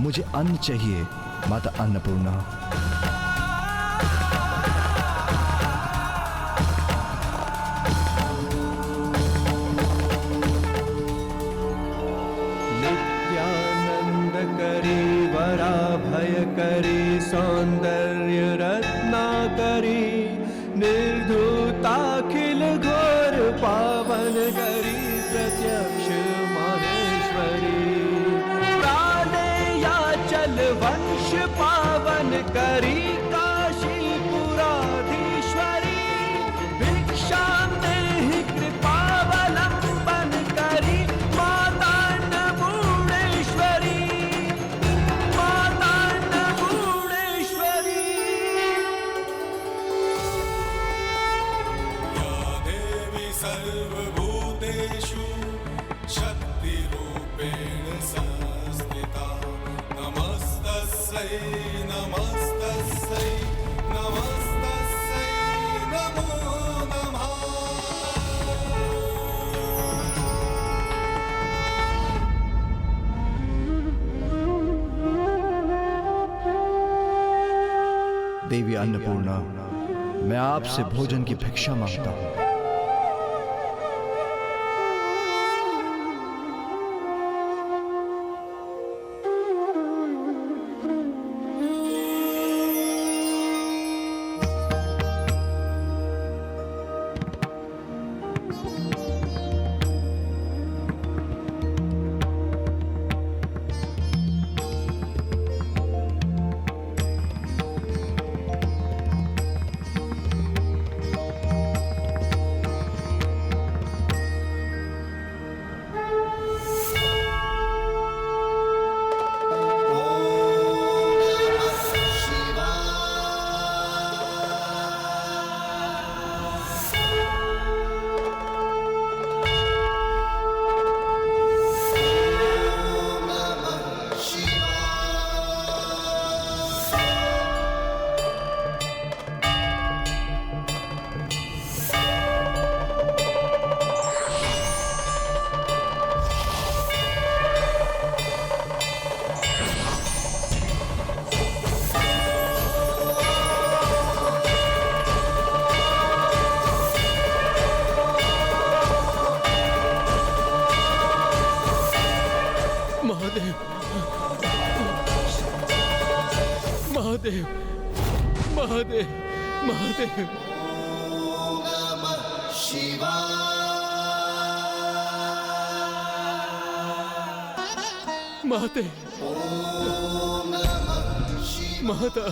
मुझे अन्न चाहिए माता अन्नपूर्णा। नित्यानंद करी वरा भय करी सौंदर्य रत्ना करी निर्धूताखिल घोर पावन करी प्रत्यक्ष माहेश्वरी प्राणे या चल वंश पावन करी काशीपुराधीश्वरी भिक्षा देहि कृपावलंबन करी माता अन्नपूर्णेश्वरी माता अन्नपूर्णेश्वरी। या देवी सर्वभूतेषु शक्तिरूपेण संस्थिता नमस्तस्यै नमस्तस्यै नमस्तस्यै नमो नमः। देवी अन्नपूर्णा, मैं आपसे भोजन की भिक्षा मांगता हूँ। महादेव महादेव महादेव महादेव माते माता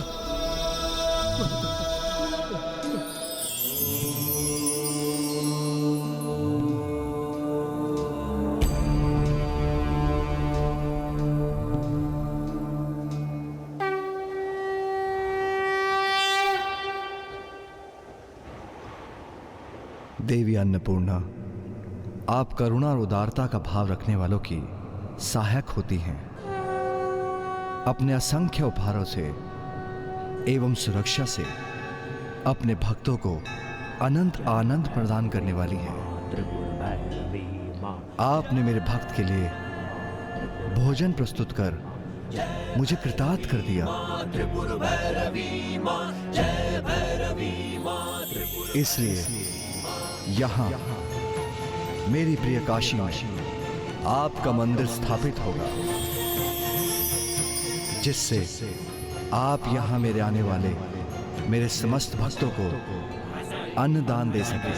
देवी अन्नपूर्णा, आप करुणा और उदारता का भाव रखने वालों की सहायक होती हैं। अपने असंख्य उपहारों से एवं सुरक्षा से अपने भक्तों को अनंत आनंद प्रदान करने वाली है। आपने मेरे भक्त के लिए भोजन प्रस्तुत कर मुझे कृतार्थ कर दिया। इसलिए यहाँ मेरी प्रिय काशी में आपका मंदिर स्थापित होगा, जिससे आप यहाँ मेरे आने वाले मेरे समस्त भक्तों को अन्नदान दे सकें।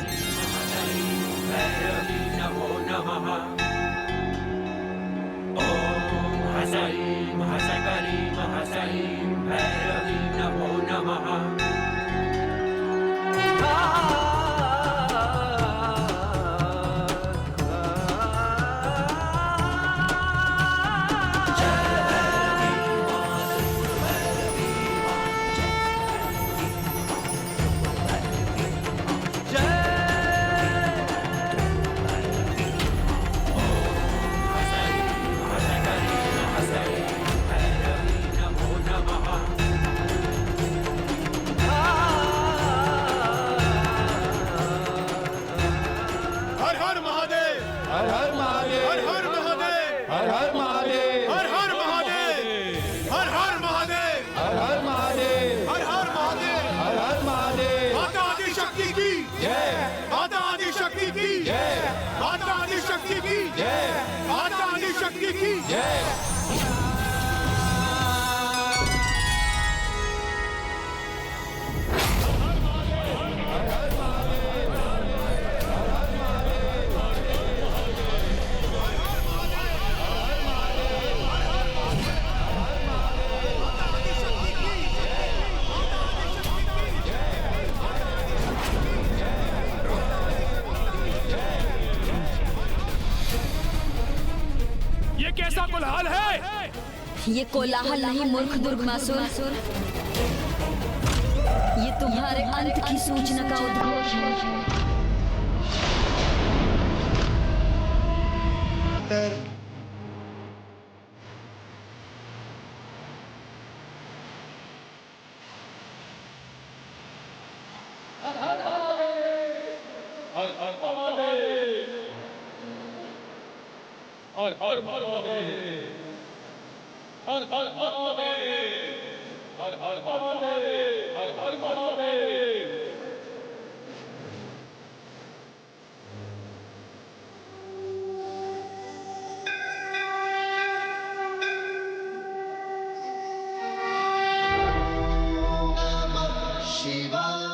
माता आदि शक्ति की माता आदि शक्ति की माता आदि शक्ति की ये कैसा कोलाहल है? ये कोलाहल नहीं मूर्ख दुर्गमासुर, ये तुम्हारे अंत की सूचना का उद्घोष है।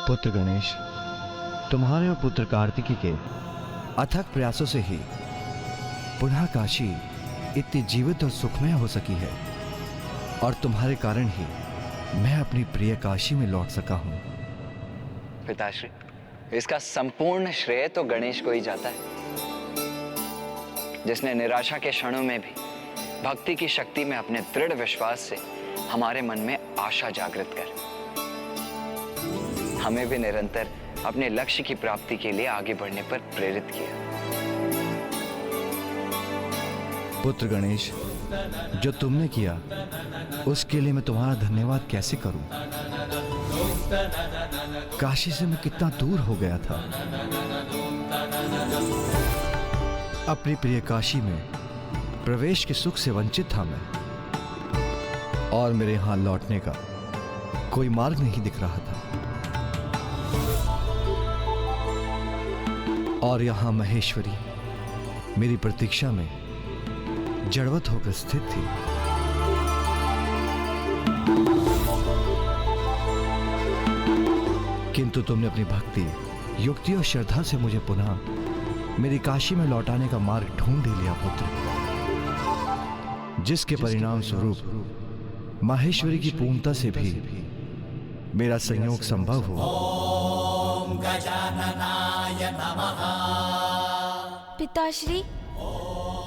पुत्र गणेश, तुम्हारे और पुत्र कार्तिकी के अथक प्रयासों से ही पुनः काशी इतनी जीवित और सुखमय हो सकी है, और तुम्हारे कारण ही मैं अपनी प्रिय काशी में लौट सका हूं। पिताश्री, इसका संपूर्ण श्रेय तो गणेश को ही जाता है, जिसने निराशा के क्षणों में भी भक्ति की शक्ति में अपने दृढ़ विश्वास से हमारे मन में आशा जागृत कर हमें भी निरंतर अपने लक्ष्य की प्राप्ति के लिए आगे बढ़ने पर प्रेरित किया। पुत्र गणेश, जो तुमने किया उसके लिए मैं तुम्हारा धन्यवाद कैसे करूं? काशी से मैं कितना दूर हो गया था। अपनी प्रिय काशी में प्रवेश के सुख से वंचित था मैं, और मेरे यहां लौटने का कोई मार्ग नहीं दिख रहा था। और यहां महेश्वरी मेरी प्रतीक्षा में जड़वत होकर स्थित थी। किंतु तुमने अपनी भक्ति, युक्ति और श्रद्धा से मुझे पुनः मेरी काशी में लौटाने का मार्ग ढूंढ लिया पुत्र, जिसके परिणाम स्वरूप माहेश्वरी की पूर्णता से भी मेरा संयोग संभव हुआ। ओम गजाननाय नमः। पिताश्री,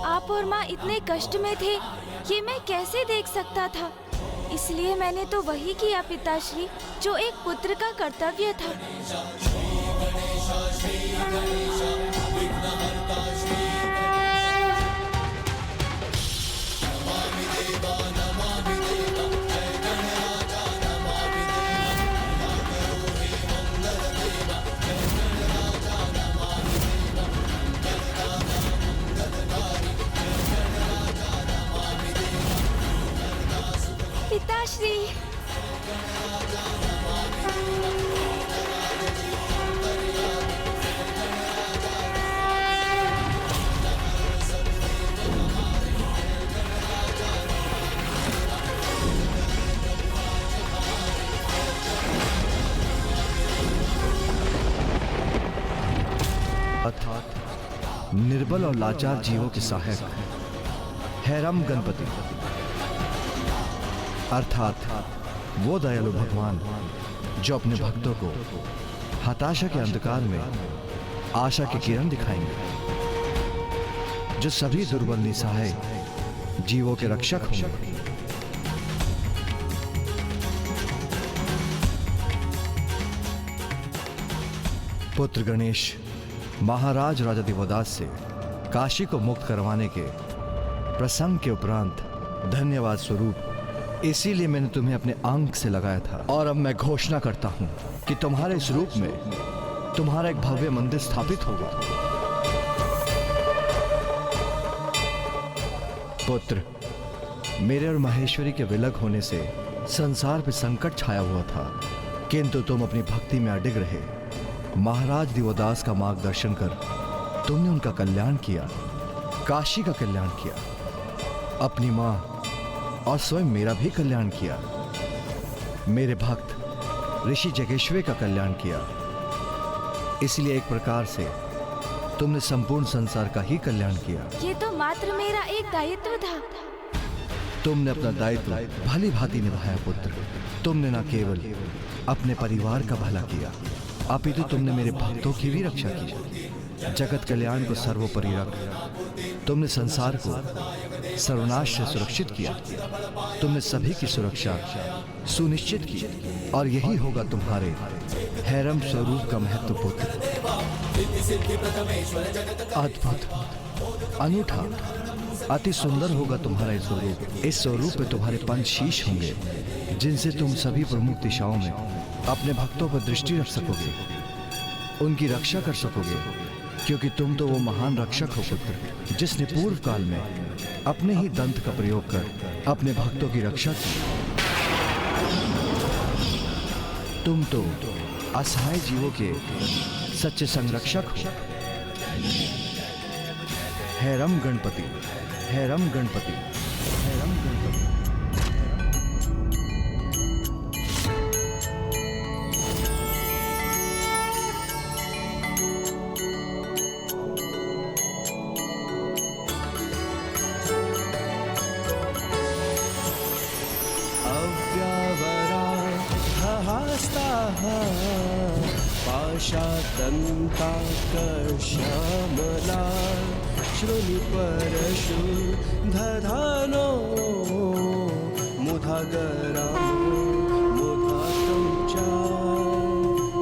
आप और माँ इतने कष्ट में थे, ये मैं कैसे देख सकता था? इसलिए मैंने तो वही किया पिताश्री, जो एक पुत्र का कर्तव्य था। पिताश्री, अर्थात निर्बल और लाचार जीवों के सहायक है रम गणपति, अर्थात वो दयालु भगवान जो अपने भक्तों को हताशा के अंधकार में आशा की किरण दिखाएंगे, जो सभी दुर्बल निसहाय जीवों के रक्षक होंगे। पुत्र गणेश, महाराज राजा दिवोदास से काशी को मुक्त करवाने के प्रसंग के उपरांत धन्यवाद स्वरूप इसीलिए मैंने तुम्हें अपने अंक से लगाया था, और अब मैं घोषणा करता हूं कि तुम्हारे इस रूप में तुम्हारा एक भव्य मंदिर स्थापित होगा। पुत्र, मेरे और महेश्वरी के विलग होने से संसार पे संकट छाया हुआ था, किंतु तुम अपनी भक्ति में अडिग रहे महाराज दिवोदास का मार्गदर्शन कर तुमने उनका कल्याण किया, काशी का कल्याण किया, अपनी मां और स्वयं मेरा भी कल्याण किया, मेरे भक्त ऋषि जगेश्वर का कल्याण किया। इसलिए एक प्रकार से तुमने संपूर्ण संसार का ही कल्याण किया। ये तो मात्र मेरा एक दायित्व था। तुमने अपना दायित्व भली भांति निभाया पुत्र। तुमने न केवल अपने परिवार का भला किया, अपितु तुमने मेरे भक्तों की भी रक्षा की। जगत कल्याण को सर्वोपरि रख तुमने संसार को सर्वनाश से सुरक्षित किया। तुमने सभी की सुरक्षा सुनिश्चित की, और यही होगा तुम्हारे हैरम स्वरूप का महत्व पुत्र। अद्भुत, अनूठा, अति सुंदर होगा तुम्हारा ये स्वरूप। इस स्वरूप में तुम्हारे पंचशीश होंगे, जिनसे तुम सभी प्रमुख दिशाओं में अपने भक्तों पर दृष्टि रख सकोगे, उनकी रक्षा कर सकोगे, क्योंकि तुम तो वो महान रक्षक हो पुत्र, जिसने पूर्व काल में अपने ही दंत का प्रयोग कर अपने भक्तों की रक्षा की। तुम तो असहाय जीवों के सच्चे संरक्षक हो। हैरम गणपति, हैरम गणपति, हैरम गणपति। पाशातन्ताकर्षमला श्रुनिपरशु दधानो मुधागरा मुधातं च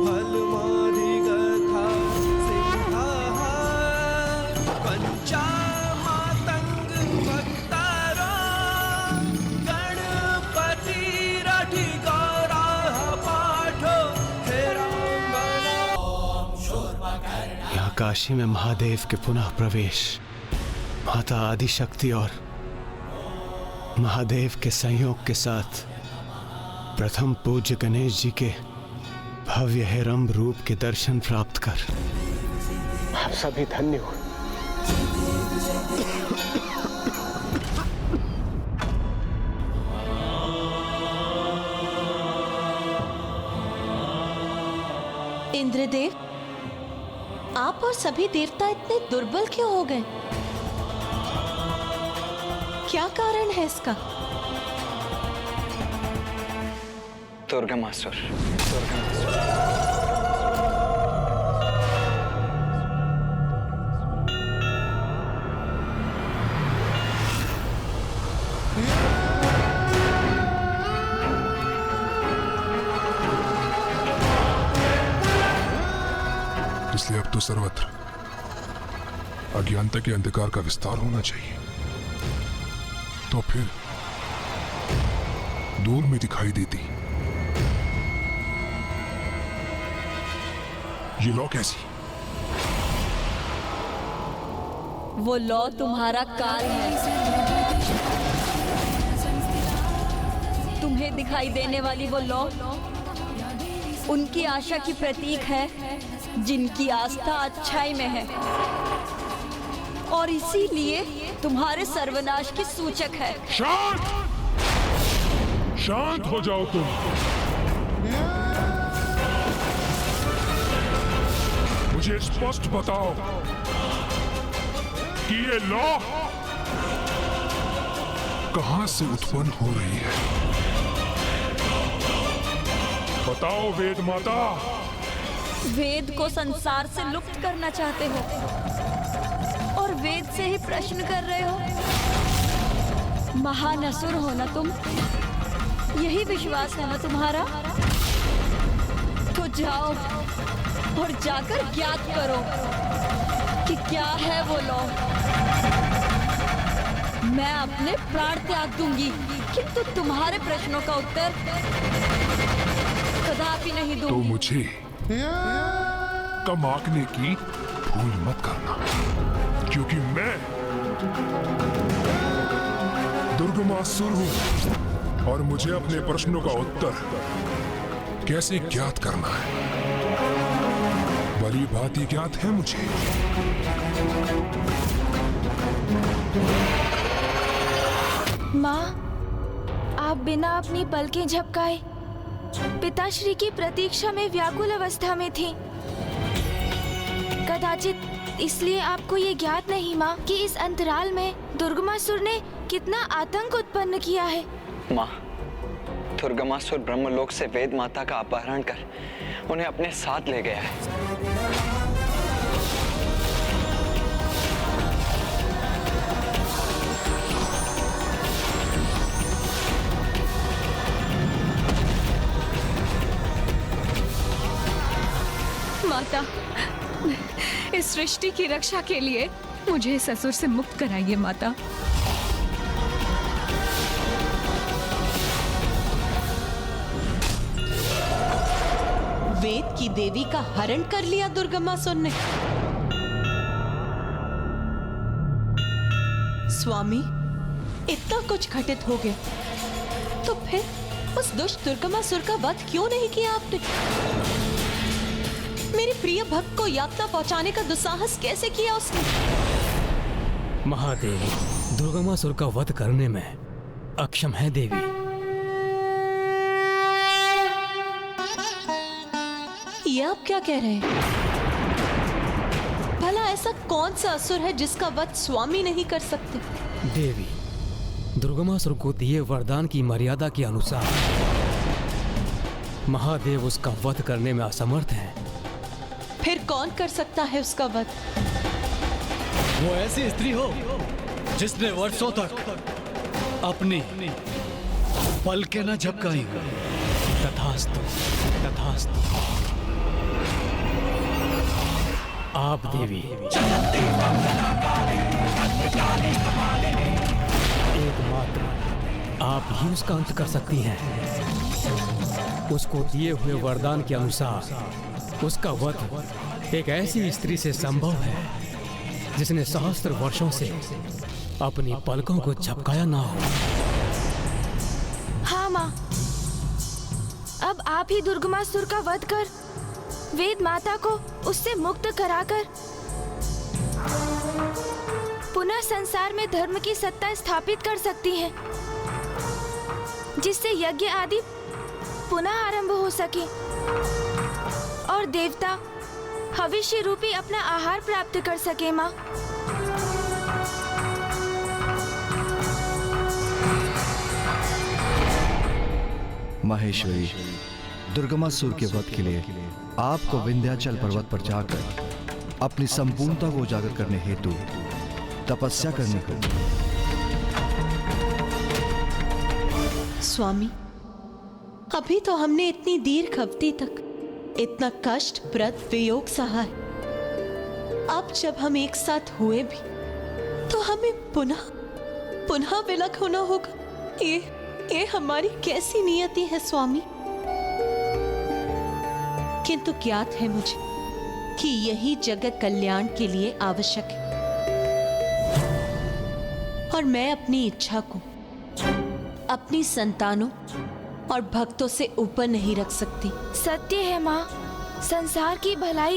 फलमाधिगथा सिंहाः पञ्चामातङ्ग भक्तारो गणपतिरधिकाराः पाठो यहाँ काशी में महादेव के पुनः प्रवेश, माता आदिशक्ति और महादेव के संयोग के साथ प्रथम पूज्य गणेश जी के भव्य हेरम्ब रूप के दर्शन प्राप्त कर आप सभी धन्य हो। इंद्रदेव, आप और सभी देवता इतने दुर्बल क्यों हो गए? क्या कारण है इसका? दुर्गमासुर। इसलिए अब तो सर्वत्र अज्ञानता के अंधकार का विस्तार होना चाहिए, तो फिर दूर में दिखाई देती ये लौ कैसी? वो लौ तुम्हारा काल है। तुम्हें दिखाई देने वाली वो लौ उनकी आशा की प्रतीक है, जिनकी आस्था अच्छाई में है, और इसीलिए तुम्हारे सर्वनाश की सूचक है। शांत, शांत हो जाओ तुम। मुझे स्पष्ट बताओ कि ये लौ कहां से उत्पन्न हो रही है? बताओ वेद माता। वेद को संसार से लुप्त करना चाहते हो और वेद से ही प्रश्न कर रहे हो? महान असुर हो ना तुम, यही विश्वास है ना तुम्हारा? तो जाओ और जाकर ज्ञात करो कि क्या है वो लौ। मैं अपने प्राण त्याग दूंगी, किंतु तुम्हारे प्रश्नों का उत्तर कदापि नहीं दूंगी। तो मुझे कम आंकने की भूल मत करना, क्योंकि मैं दुर्गमासुर हूं और मुझे अपने प्रश्नों का उत्तर कैसे ज्ञात करना है बात ये ज्ञात है मुझे। माँ, आप बिना अपनी पलकें झपकाए पिताश्री की प्रतीक्षा में व्याकुल अवस्था में थे। कदाचित इसलिए आपको ये ज्ञात नहीं माँ कि इस अंतराल में दुर्गमासुर ने कितना आतंक उत्पन्न किया है। माँ, दुर्गमासुर ब्रह्मलोक से वेद माता का अपहरण कर उन्हें अपने साथ ले गया है। माता, इस सृष्टि की रक्षा के लिए मुझे इस असुर से मुक्त कराइए माता। वेद की देवी का हरण कर लिया दुर्गमासुर ने। स्वामी, इतना कुछ घटित हो गया, तो फिर उस दुष्ट दुर्गमासुर का वध क्यों नहीं किया आपने? मेरे प्रिय भक्त को यातना पहुंचाने का दुस्साहस कैसे किया उसने? महादेवी दुर्गमासुर का वध करने में अक्षम है देवी। ये आप क्या कह रहे हैं? भला ऐसा कौन सा असुर है जिसका वध स्वामी नहीं कर सकते? देवी, दुर्गमासुर को दिए वरदान की मर्यादा के अनुसार महादेव उसका वध करने में असमर्थ हैं। फिर कौन कर सकता है उसका वध? वो ऐसी स्त्री हो जिसने वर्षों तक अपनी पलकें न झपकाई। तथास्तु, तथास्तु। आप देवी एकमात्र आप ही उसका अंत कर सकती हैं। उसको दिए हुए वरदान के अनुसार उसका वध एक ऐसी स्त्री से संभव है जिसने सहस्त्र वर्षों से अपनी पलकों को झपकाया ना हो। हाँ माँ, अब आप ही दुर्गमासुर का वध कर वेद माता को उससे मुक्त कराकर पुनः संसार में धर्म की सत्ता स्थापित कर सकती हैं, जिससे यज्ञ आदि पुनः आरंभ हो सके और देवता भविष्य रूपी अपना आहार प्राप्त कर सके। माँ, महेश्वरी, दुर्गमासुर के वध के लिए आपको विंध्याचल पर्वत पर जाकर अपनी संपूर्णता को उजागर करने हेतु तपस्या करनी होगी। स्वामी, अभी तो हमने इतनी दीर्घ अवधि तक इतना कष्टप्रद वियोग सहा है। अब जब हम एक साथ हुए भी तो हमें पुनः विलग होना होगा। ये हमारी कैसी नियति है स्वामी? किंतु ज्ञात है मुझे कि यही जगत कल्याण के लिए आवश्यक है और मैं अपनी इच्छा को अपनी संतानों और भक्तों से ऊपर नहीं रख सकती। सत्य है माँ, संसार की भलाई